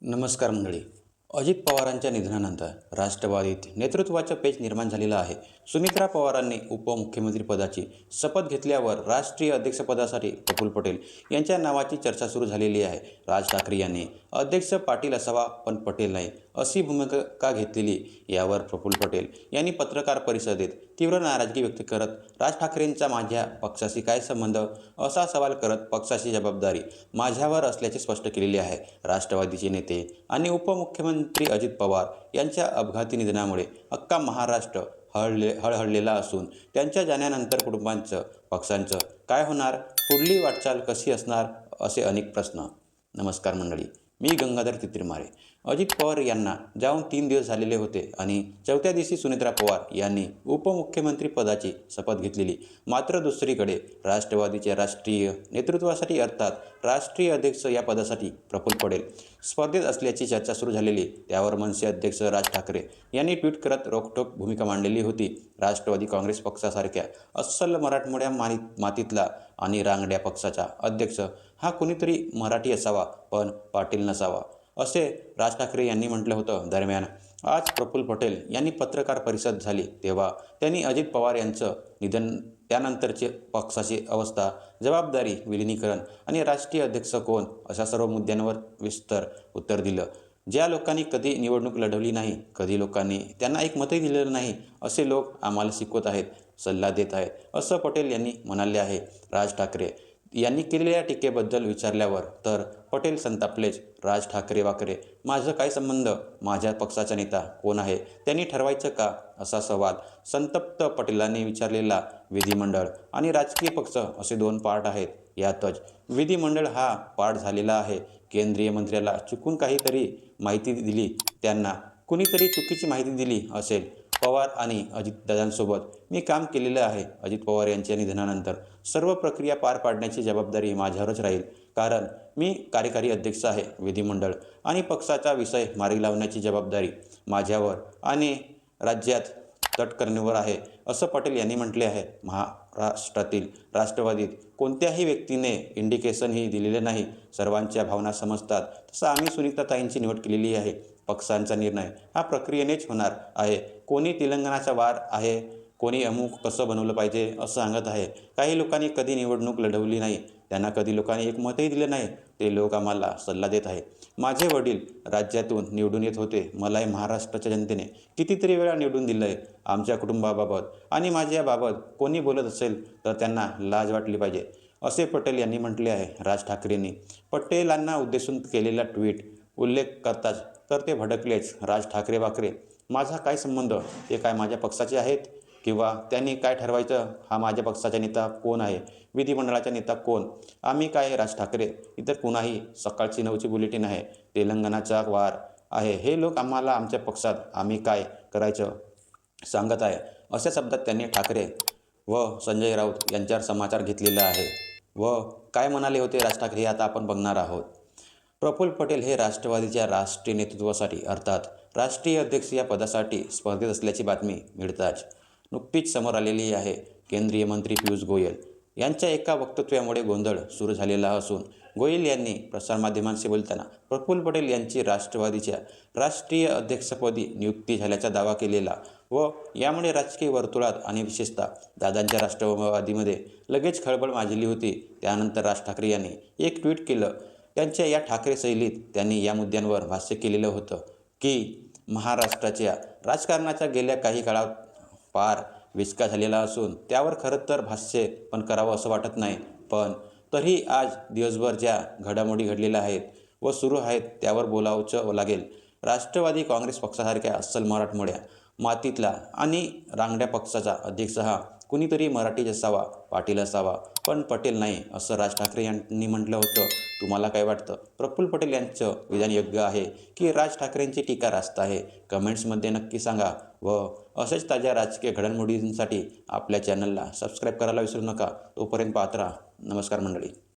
नमस्कार मंडळी. अजित पवारांच्या निधनानंतर राष्ट्रवादीत नेतृत्वाचं पेच निर्माण झालेलं आहे. सुमित्रा पवारांनी उपमुख्यमंत्रीपदाची शपथ घेतल्यावर राष्ट्रीय अध्यक्षपदासाठी प्रफुल्ल पटेल यांच्या नावाची चर्चा सुरू झालेली आहे. राज ठाकरे यांनी अध्यक्ष पाटील असावा पण पटेल नाही अशी भूमिका घेतलेली. यावर प्रफुल्ल पटेल यांनी पत्रकार परिषदेत तीव्र नाराजगी व्यक्त करत राज ठाकरेंचा माझ्या पक्षाशी काय संबंध असा सवाल करत पक्षाची जबाबदारी माझ्यावर असल्याचे स्पष्ट केलेले आहे. राष्ट्रवादीचे नेते आणि उपमुख्यमंत्री अजित पवार यांच्या अपघाती निधनामुळे अख्खा महाराष्ट्र हळहळलेला असून त्यांच्या जाण्यानंतर कुटुंबांचं, पक्षांचं काय होणार, पुढली वाटचाल कशी असणार असे अनेक प्रश्न. नमस्कार मंडळी, मी गंगाधर तित्रीमारे. अजित पवार यांना जाऊन 3 दिवस झालेले होते आणि चौथ्या दिवशी सुमित्रा पवार यांनी उपमुख्यमंत्री पदाची शपथ घेतलेली. मात्र दुसरीकडे राष्ट्रवादीच्या राष्ट्रीय नेतृत्वासाठी अर्थात राष्ट्रीय अध्यक्ष या पदासाठी प्रफुल्ल पटेल स्पर्धेत असल्याची चर्चा सुरू झालेली. त्यावर मनसे अध्यक्ष राज ठाकरे यांनी ट्विट करत रोखठोक भूमिका मांडलेली होती. राष्ट्रवादी काँग्रेस पक्षासारख्या अस्सल मराठमोळ्या मातीतला आणि रांगड्या पक्षाचा अध्यक्ष हा कुणीतरी मराठी असावा पण पाटील नसावा असे राज ठाकरे यांनी म्हटलं होतं. दरम्यान आज प्रफुल्ल पटेल यांनी पत्रकार परिषद झाली तेव्हा त्यांनी अजित पवार यांचं निधन, त्यानंतरची पक्षाची अवस्था, जबाबदारी, विलिनीकरण आणि राष्ट्रीय अध्यक्ष कोण अशा सर्व मुद्द्यांवर विस्तर उत्तर दिलं. ज्या लोकांनी कधी निवडणूक लढवली नाही, कधी लोकांनी त्यांना एक मतही दिलेलं नाही, असे लोक आम्हाला शिकवत आहेत, सल्ला देत आहेत असं पटेल यांनी म्हणाले आहे. राज ठाकरे यांनी केलेल्या टीकेबद्दल विचारल्यावर तर पटेल संतापलेच. राज ठाकरे वाकरे, माझं काय संबंध, माझ्या पक्षाचा नेता कोण आहे त्यांनी ठरवायचं का असा सवाल संतप्त पटेलांनी विचारलेला. विधिमंडळ आणि राजकीय पक्ष असे 2 पार्ट आहेत. यातच विधिमंडळ हा पार्ट झालेला आहे. केंद्रीय मंत्र्याला चुकून काहीतरी माहिती दिली, त्यांना कुणीतरी चुकीची माहिती दिली असेल. पवार आणि अजितदादांसोबत मी काम केलेलं आहे. अजित पवार यांच्या निधनानंतर सर्व प्रक्रिया पार पाडण्याची जबाबदारी माझ्यावरच राहील, कारण मी कार्यकारी अध्यक्ष आहे. विधिमंडळ आणि पक्षाचा विषय मार्गी लावण्याची जबाबदारी माझ्यावर आणि राज्यात तटकर्णीवर आहे असं पटेल यांनी म्हटले आहे. महाराष्ट्रातील राष्ट्रवादीत कोणत्याही व्यक्तीने इंडिकेशनही दिलेले नाही. सर्वांच्या भावना समजतात. तसं आम्ही सुनीताताईंची निवड केलेली आहे. पक्षांचा निर्णय हा प्रक्रियेनेच होणार आहे. कोणी तेलंगणाचा वार आहे, कोणी अमुक कसं बनवलं पाहिजे असं सांगत आहे. काही लोकांनी कधी निवडणूक लढवली नाही, त्यांना कधी लोकांनी एक मतही दिले नाही, ते लोक आम्हाला सल्ला देत आहे. माझे वडील राज्यातून निवडून येत होते. मलाही महाराष्ट्राच्या जनतेने कितीतरी वेळा निवडून दिलं आहे. आमच्या कुटुंबाबाबत आणि माझ्याबाबत कोणी बोलत असेल तर त्यांना लाज वाटली पाहिजे असे पटेल यांनी म्हटले आहे. राज ठाकरेंनी पटेलांना उद्देशून केलेला ट्विट उल्लेख करताच तर ते भडकलेच. राज ठाकरे वाकरे, माझा काय संबंध, ते काय माझ्या पक्षाचे आहेत किंवा त्यांनी काय ठरवायचं, हा माझ्या पक्षाचा नेता कोण आहे, विधिमंडळाचा नेता कोण, आम्ही काय, राज ठाकरे, इतर कुणाही. सकाळची 9ची बुलेटिन आहे, तेलंगणाचा वार आहे, हे लोक आम्हाला आमच्या पक्षात आम्ही काय करायचं सांगत आहे अशा शब्दात त्यांनी ठाकरे व संजय राऊत यांच्यावर समाचार घेतलेला आहे. व काय म्हणाले होते राज ठाकरे हे आता आपण बघणार आहोत. प्रफुल्ल पटेल हे राष्ट्रवादीच्या राष्ट्रीय नेतृत्वासाठी अर्थात राष्ट्रीय अध्यक्ष या पदासाठी स्पर्धेत असल्याची बातमी मिळताच नुकतीच समोर आलेली आहे. केंद्रीय मंत्री पियुष गोयल यांच्या एका वक्तव्यामुळे गोंधळ सुरू झालेला असून गोयल यांनी प्रसारमाध्यमांशी बोलताना प्रफुल्ल पटेल यांची राष्ट्रवादीच्या राष्ट्रीय अध्यक्षपदी नियुक्ती झाल्याचा दावा केलेला व यामुळे राजकीय वर्तुळात आणि विशेषतः दादांच्या राष्ट्रवादीमध्ये लगेच खळबळ माजली होती. त्यानंतर राज ठाकरे यांनी एक ट्विट केलं. त्यांच्या या ठाकरे शैलीत त्यांनी या मुद्द्यांवर भाष्य केलेलं होतं की महाराष्ट्राच्या राजकारणाचा गेल्या काही काळात फार विचका झालेला असून त्यावर खरं तर भाष्य पण करावं असं वाटत नाही. पण तरी आज दिवसभर ज्या घडामोडी घडलेल्या आहेत व सुरू आहेत त्यावर बोलावंच लागेल. राष्ट्रवादी काँग्रेस पक्षासारख्या अस्सल मराठमोळ्या मातीतला आणि रांगड्या पक्षाचा अध्यक्ष हा कुणीतरी मराठीच असावा, पाटील असावा पण पटेल नाही असं राज ठाकरे यांनी म्हटलं होतं. तुम्हाला काय वाटतं? प्रफुल्ल पटेल यांचं विधान योग्य आहे की राज ठाकरेंची टीका रास्त आहे? कमेंट्समध्ये नक्की सांगा. व असेच ताज्या राजकीय घडामोडींसाठी आपल्या चॅनलला सबस्क्राईब करायला विसरू नका. तोपर्यंत पाहत राहा. नमस्कार मंडळी.